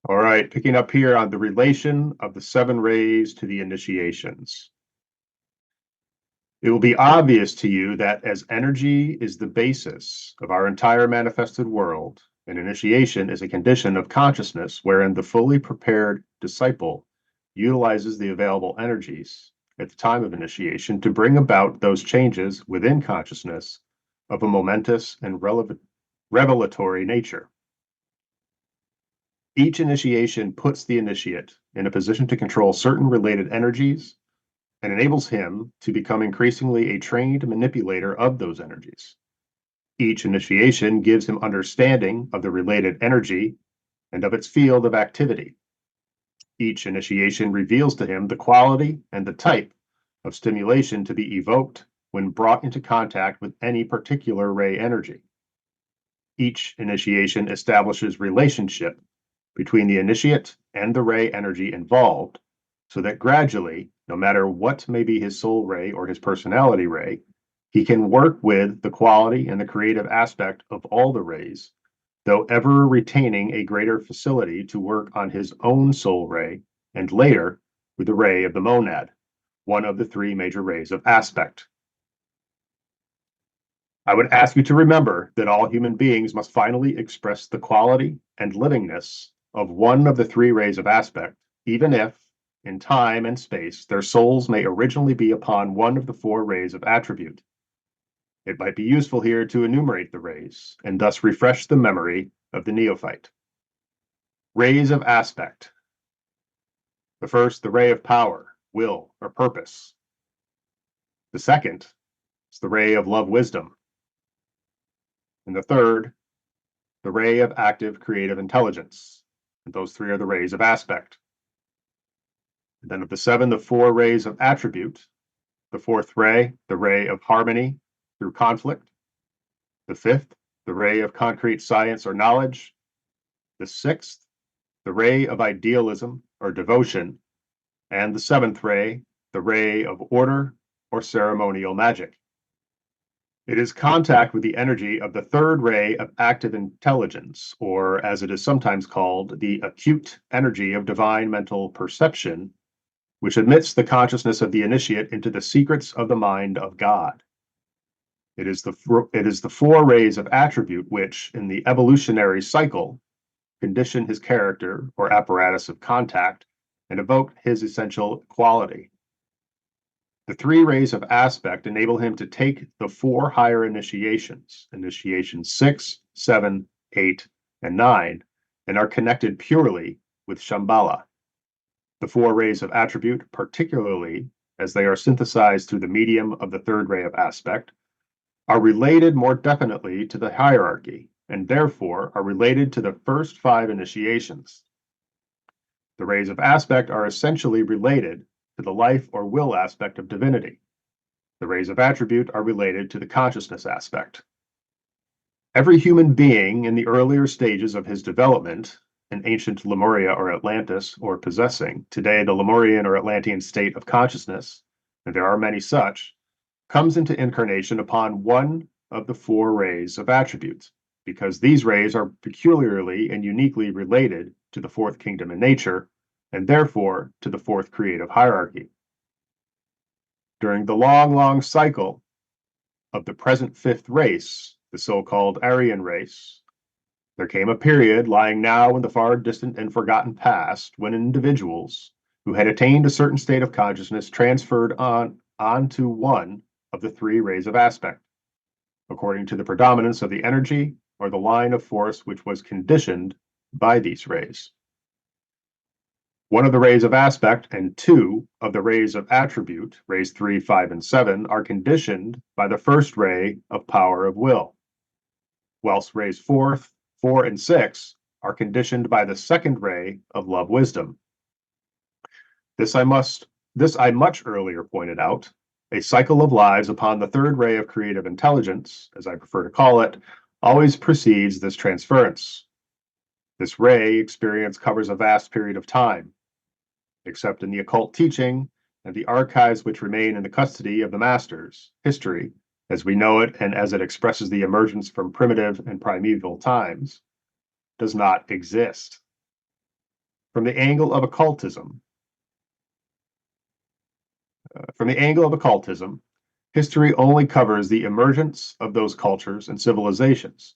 All right, picking up here on the relation of the seven rays to the initiations. It will be obvious to you that as energy is the basis of our entire manifested world, an initiation is a condition of consciousness wherein the fully prepared disciple utilizes the available energies at the time of initiation to bring about those changes within consciousness of a momentous and revelatory nature. Each initiation puts the initiate in a position to control certain related energies and enables him to become increasingly a trained manipulator of those energies. Each initiation gives him understanding of the related energy and of its field of activity. Each initiation reveals to him the quality and the type of stimulation to be evoked when brought into contact with any particular ray energy. Each initiation establishes relationship between the initiate and the ray energy involved, so that gradually, no matter what may be his soul ray or his personality ray, he can work with the quality and the creative aspect of all the rays, though ever retaining a greater facility to work on his own soul ray, and later with the ray of the monad, one of the three major rays of aspect. I would ask you to remember that all human beings must finally express the quality and livingness of one of the three rays of aspect, even if, in time and space, their souls may originally be upon one of the four rays of attribute. It might be useful here to enumerate the rays, and thus refresh the memory of the neophyte. Rays of aspect. The first, the ray of power, will, or purpose. The second is the ray of love wisdom. And the third, the ray of active creative intelligence. And those three are the rays of aspect. And then of the seven, the four rays of attribute. The fourth ray, the ray of harmony through conflict. The fifth, the ray of concrete science or knowledge. The sixth, the ray of idealism or devotion. And the seventh ray, the ray of order or ceremonial magic. It is contact with the energy of the third ray of active intelligence, or as it is sometimes called, the acute energy of divine mental perception, which admits the consciousness of the initiate into the secrets of the mind of God. It is the four rays of attribute which, in the evolutionary cycle, condition his character or apparatus of contact and evoke his essential quality. The three rays of aspect enable him to take the four higher initiations, initiations 6, 7, 8, and 9, and are connected purely with Shambhala. The four rays of attribute, particularly as they are synthesized through the medium of the third ray of aspect, are related more definitely to the hierarchy, and therefore are related to the first five initiations. The rays of aspect are essentially related to the life or will aspect of divinity. The rays of attribute are related to the consciousness aspect. Every human being in the earlier stages of his development, in ancient Lemuria or Atlantis, or possessing today the Lemurian or Atlantean state of consciousness, and there are many such, comes into incarnation upon one of the four rays of attributes, because these rays are peculiarly and uniquely related to the fourth kingdom in nature, and therefore to the fourth creative hierarchy. During the long cycle of the present fifth race, the so-called Aryan race, there came a period lying now in the far distant and forgotten past when individuals who had attained a certain state of consciousness transferred onto one of the three rays of aspect, according to the predominance of the energy or the line of force which was conditioned by these rays. One of the rays of aspect and two of the rays of attribute, rays 3, 5, and 7, are conditioned by the first ray of power of will, whilst rays 4, and 6 are conditioned by the second ray of love wisdom. This I much earlier pointed out. A cycle of lives upon the third ray of creative intelligence, as I prefer to call it, always precedes this transference. This ray experience covers a vast period of time, except in the occult teaching and the archives which remain in the custody of the masters. History, as we know it and as it expresses the emergence from primitive and primeval times, does not exist. From the angle of occultism, history only covers the emergence of those cultures and civilizations,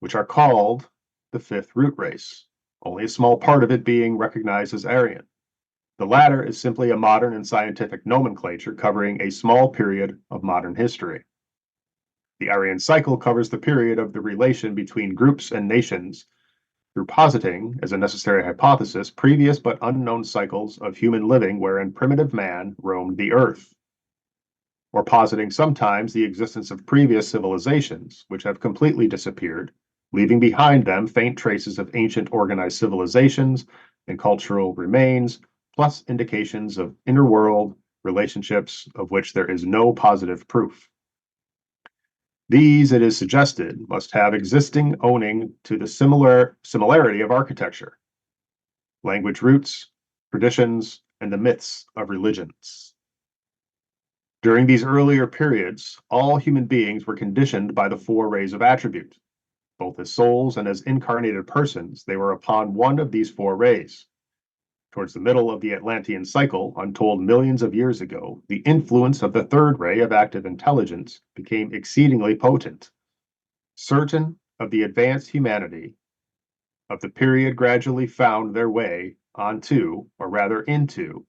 which are called the fifth root race, only a small part of it being recognized as Aryan. The latter is simply a modern and scientific nomenclature covering a small period of modern history. The Aryan cycle covers the period of the relation between groups and nations through positing, as a necessary hypothesis, previous but unknown cycles of human living wherein primitive man roamed the earth, or positing sometimes the existence of previous civilizations which have completely disappeared, leaving behind them faint traces of ancient organized civilizations and cultural remains, plus indications of interworld relationships of which there is no positive proof. These, it is suggested, must have existing owing to the similarity of architecture, language roots, traditions, and the myths of religions. During these earlier periods, all human beings were conditioned by the four rays of attribute. Both as souls and as incarnated persons, they were upon one of these four rays. Towards the middle of the Atlantean cycle, untold millions of years ago, the influence of the third ray of active intelligence became exceedingly potent. Certain of the advanced humanity of the period gradually found their way onto, or rather into,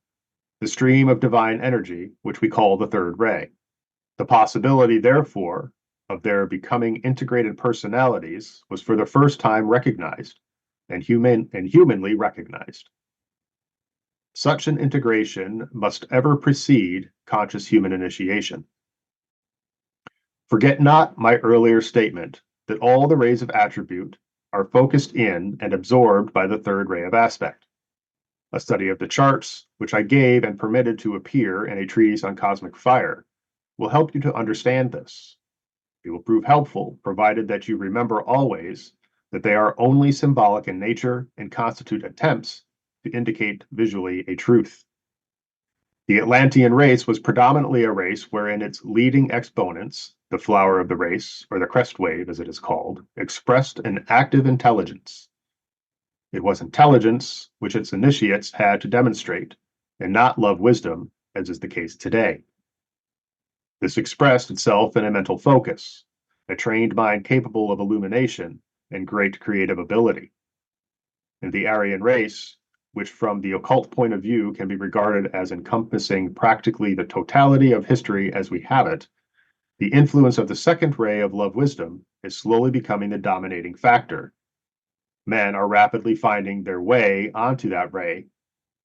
the stream of divine energy, which we call the third ray. The possibility, therefore, of their becoming integrated personalities was for the first time recognized and humanly recognized. Such an integration must ever precede conscious human initiation. Forget not my earlier statement that all the rays of attribute are focused in and absorbed by the third ray of aspect. A study of the charts, which I gave and permitted to appear in A Treatise on Cosmic Fire, will help you to understand this. It will prove helpful, provided that you remember always that they are only symbolic in nature and constitute attempts to indicate visually a truth. The Atlantean race was predominantly a race wherein its leading exponents, the flower of the race, or the crest wave as it is called, expressed an active intelligence. It was intelligence which its initiates had to demonstrate, and not love wisdom, as is the case today. This expressed itself in a mental focus, a trained mind capable of illumination and great creative ability. In the Aryan race, which from the occult point of view can be regarded as encompassing practically the totality of history as we have it, the influence of the second ray of love wisdom is slowly becoming the dominating factor. Men are rapidly finding their way onto that ray,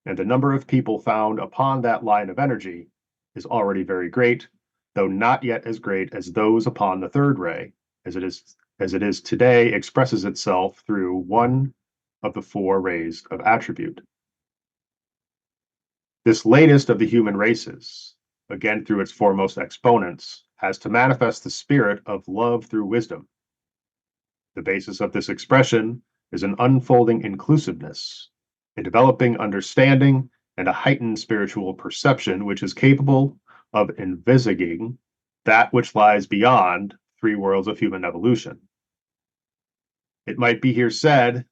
and the number of people found upon that line of energy is already very great, though not yet as great as those upon the third ray, as it is today expresses itself through one of the four rays of attribute. This latest of the human races, again through its foremost exponents, has to manifest the spirit of love through wisdom. The basis of this expression is an unfolding inclusiveness, a developing understanding, and a heightened spiritual perception which is capable of envisaging that which lies beyond three worlds of human evolution. It might be here said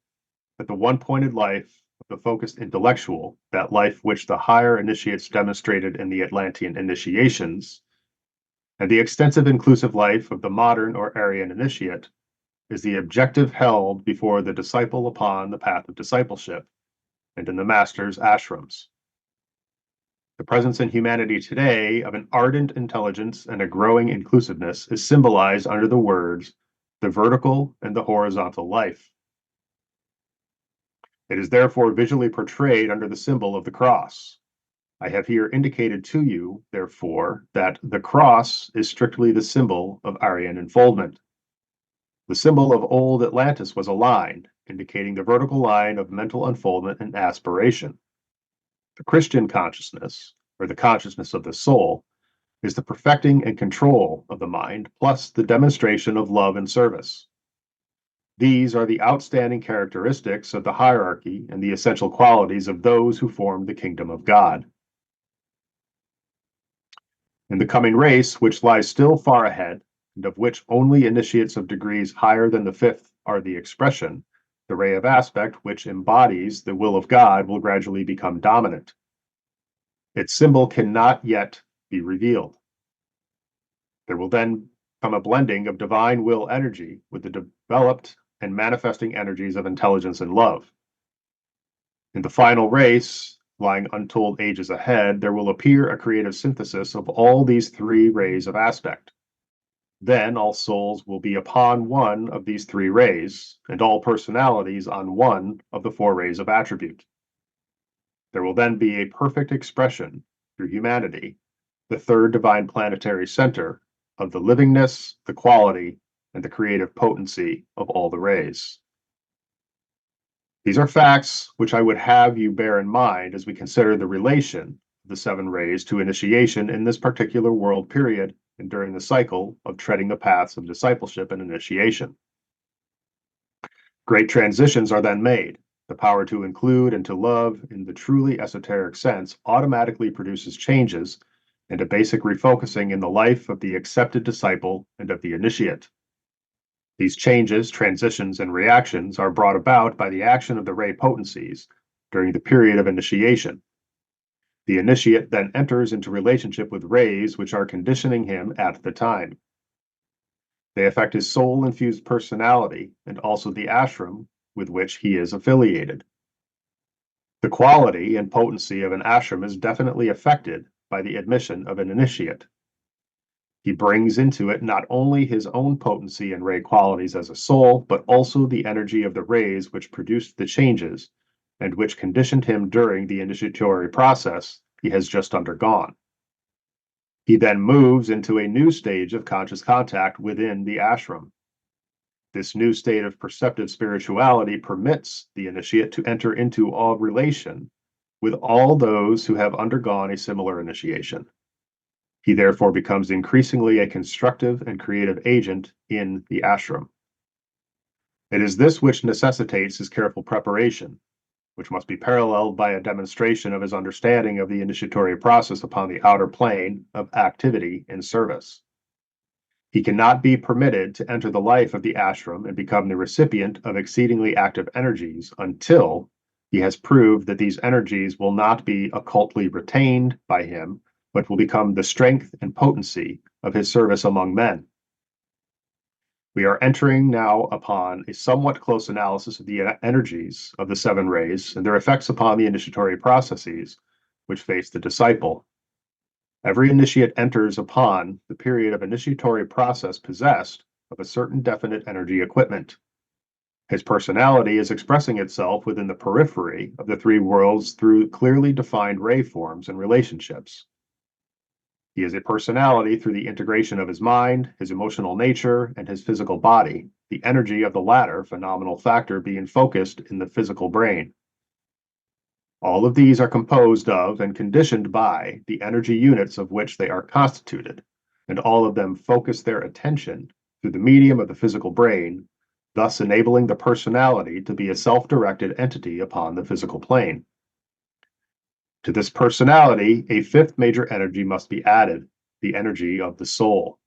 that the one-pointed life of the focused intellectual, that life which the higher initiates demonstrated in the Atlantean initiations, and the extensive inclusive life of the modern or Aryan initiate, is the objective held before the disciple upon the path of discipleship and in the master's ashrams. The presence in humanity today of an ardent intelligence and a growing inclusiveness is symbolized under the words, the vertical and the horizontal life. It is therefore visually portrayed under the symbol of the cross. I have here indicated to you, therefore, that the cross is strictly the symbol of Aryan unfoldment. The symbol of old Atlantis was a line, indicating the vertical line of mental unfoldment and aspiration. The Christian consciousness, or the consciousness of the soul, is the perfecting and control of the mind, plus the demonstration of love and service. These are the outstanding characteristics of the hierarchy and the essential qualities of those who form the kingdom of God. In the coming race, which lies still far ahead, and of which only initiates of degrees higher than the fifth are the expression, The ray of aspect, which embodies the will of God, will gradually become dominant. Its symbol cannot yet be revealed. There will then come a blending of divine will energy with the developed and manifesting energies of intelligence and love. In the final race, lying untold ages ahead, there will appear a creative synthesis of all these three rays of aspect. Then all souls will be upon one of these three rays, and all personalities on one of the four rays of attribute. There will then be a perfect expression through humanity, the third divine planetary center of the livingness, the quality, and the creative potency of all the rays. These are facts which I would have you bear in mind as we consider the relation of the seven rays to initiation in this particular world period and during the cycle of treading the paths of discipleship and initiation. Great transitions are then made. The power to include and to love in the truly esoteric sense automatically produces changes and a basic refocusing in the life of the accepted disciple and of the initiate. These changes, transitions, and reactions are brought about by the action of the ray potencies during the period of initiation. The initiate then enters into relationship with rays which are conditioning him at the time. They affect his soul-infused personality and also the ashram with which he is affiliated. The quality and potency of an ashram is definitely affected by the admission of an initiate. He brings into it not only his own potency and ray qualities as a soul, but also the energy of the rays which produced the changes and which conditioned him during the initiatory process he has just undergone. He then moves into a new stage of conscious contact within the ashram. This new state of perceptive spirituality permits the initiate to enter into all relation with all those who have undergone a similar initiation. He therefore becomes increasingly a constructive and creative agent in the ashram. It is this which necessitates his careful preparation, which must be paralleled by a demonstration of his understanding of the initiatory process upon the outer plane of activity and service. He cannot be permitted to enter the life of the ashram and become the recipient of exceedingly active energies until he has proved that these energies will not be occultly retained by him, but will become the strength and potency of his service among men. We are entering now upon a somewhat close analysis of the energies of the seven rays and their effects upon the initiatory processes which face the disciple. Every initiate enters upon the period of initiatory process possessed of a certain definite energy equipment. His personality is expressing itself within the periphery of the three worlds through clearly defined ray forms and relationships. He is a personality through the integration of his mind, his emotional nature, and his physical body, the energy of the latter phenomenal factor being focused in the physical brain. All of these are composed of and conditioned by the energy units of which they are constituted, and all of them focus their attention through the medium of the physical brain, thus enabling the personality to be a self-directed entity upon the physical plane. To this personality, a fifth major energy must be added, the energy of the soul.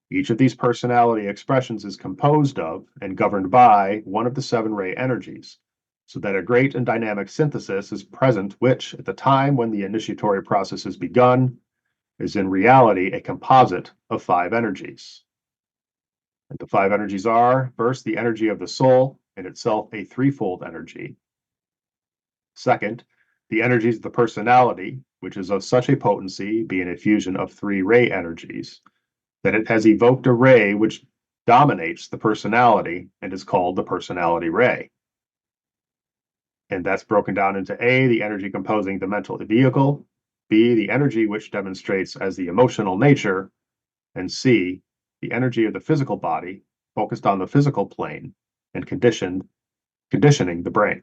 Each of these personality expressions is composed of and governed by one of the seven ray energies, so that a great and dynamic synthesis is present, which, at the time when the initiatory process is begun, is in reality a composite of five energies. And the five energies are, first, the energy of the soul, in itself a threefold energy. Second, the energies of the personality, which is of such a potency, being a fusion of three ray energies, that it has evoked a ray which dominates the personality and is called the personality ray. And that's broken down into A, the energy composing the mental vehicle, B, the energy which demonstrates as the emotional nature, and C, the energy of the physical body, focused on the physical plane and conditioning the brain.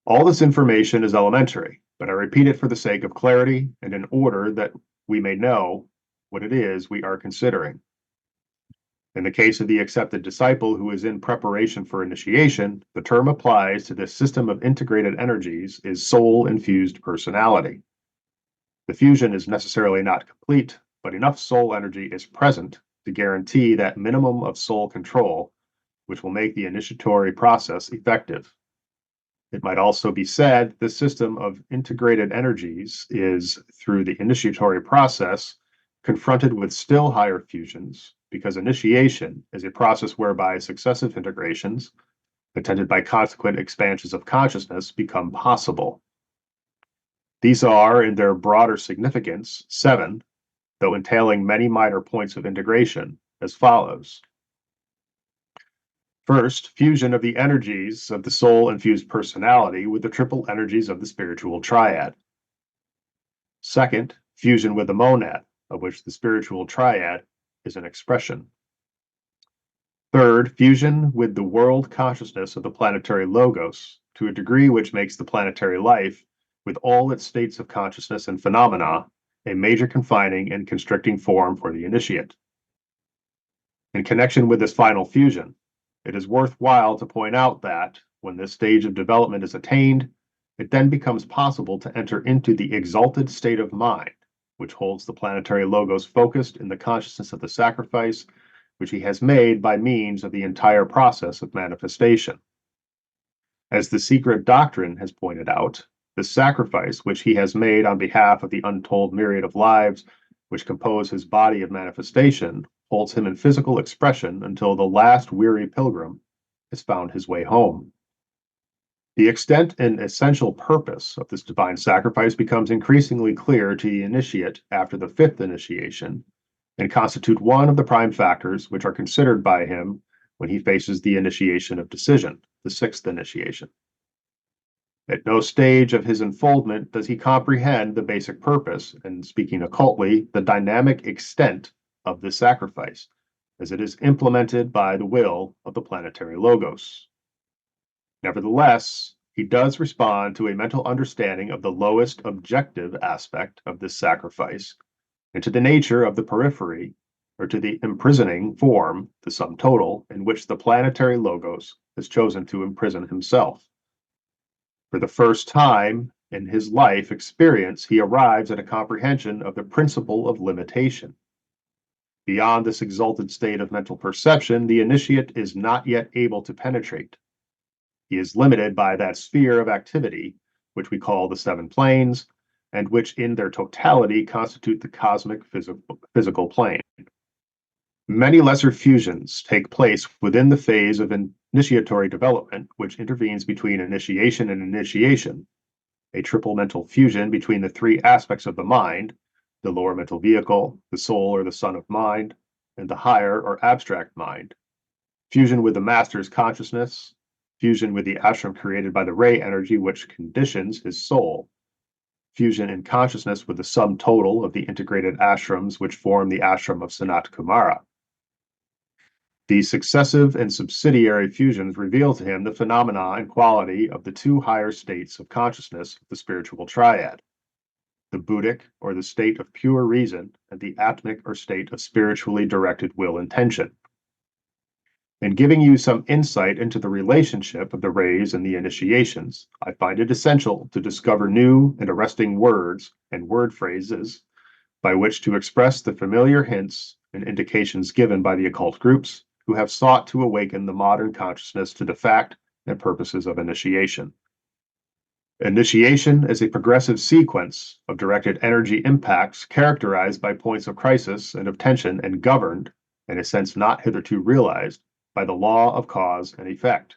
All this information is elementary, but I repeat it for the sake of clarity and in order that we may know what it is we are considering. In the case of the accepted disciple who is in preparation for initiation, the term applies to this system of integrated energies is soul-infused personality. The fusion is necessarily not complete, but enough soul energy is present to guarantee that minimum of soul control which will make the initiatory process effective. It might also be said the system of integrated energies is, through the initiatory process, confronted with still higher fusions, because initiation is a process whereby successive integrations, attended by consequent expansions of consciousness, become possible. These are, in their broader significance, 7, though entailing many minor points of integration, as follows. First, fusion of the energies of the soul-infused personality with the triple energies of the spiritual triad. Second, fusion with the monad, of which the spiritual triad is an expression. Third, fusion with the world consciousness of the planetary logos, to a degree which makes the planetary life, with all its states of consciousness and phenomena, a major confining and constricting form for the initiate. In connection with this final fusion, it is worthwhile to point out that, when this stage of development is attained, it then becomes possible to enter into the exalted state of mind, which holds the planetary logos focused in the consciousness of the sacrifice which he has made by means of the entire process of manifestation. As the secret doctrine has pointed out, the sacrifice which he has made on behalf of the untold myriad of lives which compose his body of manifestation holds him in physical expression until the last weary pilgrim has found his way home. The extent and essential purpose of this divine sacrifice becomes increasingly clear to the initiate after the 5th initiation, and constitute one of the prime factors which are considered by him when he faces the initiation of decision, the 6th initiation. At no stage of his unfoldment does he comprehend the basic purpose, and speaking occultly, the dynamic extent of this sacrifice, as it is implemented by the will of the planetary logos. Nevertheless, he does respond to a mental understanding of the lowest objective aspect of this sacrifice, and to the nature of the periphery, or to the imprisoning form, the sum total, in which the planetary logos has chosen to imprison himself. For the first time in his life experience, he arrives at a comprehension of the principle of limitation. Beyond this exalted state of mental perception, the initiate is not yet able to penetrate. He is limited by that sphere of activity, which we call the 7 planes, and which in their totality constitute the cosmic physical plane. Many lesser fusions take place within the phase of initiatory development, which intervenes between initiation and initiation, a triple mental fusion between the 3 aspects of the mind, the lower mental vehicle, the soul or the son of mind, and the higher or abstract mind, fusion with the master's consciousness, fusion with the ashram created by the ray energy which conditions his soul, fusion in consciousness with the sum total of the integrated ashrams which form the ashram of Sanat Kumara. These successive and subsidiary fusions reveal to him the phenomena and quality of the 2 higher states of consciousness of the spiritual triad, the Buddhic, or the state of pure reason, and the Atmic, or state of spiritually directed will intention. In giving you some insight into the relationship of the rays and the initiations, I find it essential to discover new and arresting words and word phrases by which to express the familiar hints and indications given by the occult groups who have sought to awaken the modern consciousness to the fact and purposes of initiation. Initiation is a progressive sequence of directed energy impacts characterized by points of crisis and of tension and governed, in a sense not hitherto realized, by the law of cause and effect.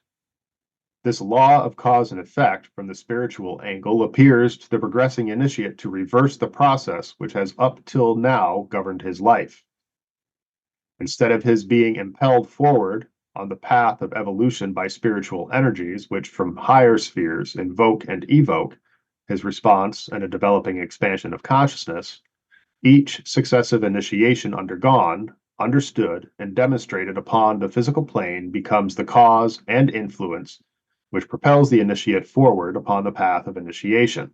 This law of cause and effect from the spiritual angle appears to the progressing initiate to reverse the process which has up till now governed his life. Instead of his being impelled forward on the path of evolution by spiritual energies which from higher spheres invoke and evoke his response and a developing expansion of consciousness, each successive initiation undergone, understood, and demonstrated upon the physical plane becomes the cause and influence which propels the initiate forward upon the path of initiation.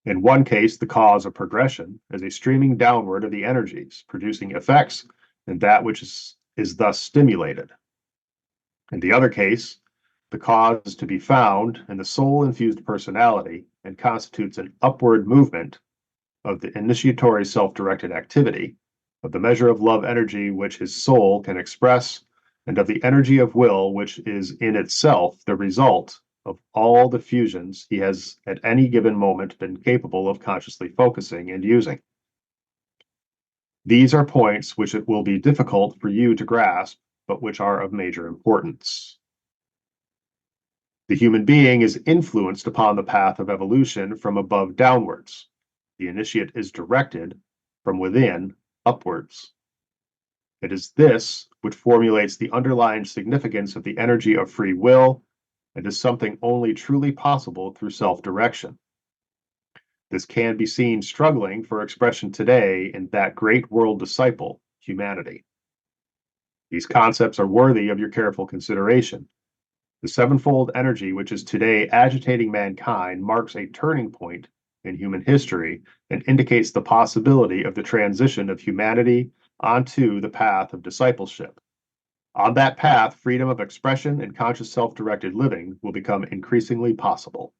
In one case, the cause of progression is a streaming downward of the energies, producing effects in that which is thus stimulated. In the other case, the cause is to be found in the soul-infused personality and constitutes an upward movement of the initiatory self-directed activity, of the measure of love energy which his soul can express and of the energy of will, which is in itself the result of all the fusions he has at any given moment been capable of consciously focusing and using. These are points which it will be difficult for you to grasp, but which are of major importance. The human being is influenced upon the path of evolution from above downwards. The initiate is directed from within upwards. It is this which formulates the underlying significance of the energy of free will and is something only truly possible through self-direction. This can be seen struggling for expression today in that great world disciple, humanity. These concepts are worthy of your careful consideration. The sevenfold energy which is today agitating mankind marks a turning point in human history and indicates the possibility of the transition of humanity onto the path of discipleship. On that path, freedom of expression and conscious self-directed living will become increasingly possible.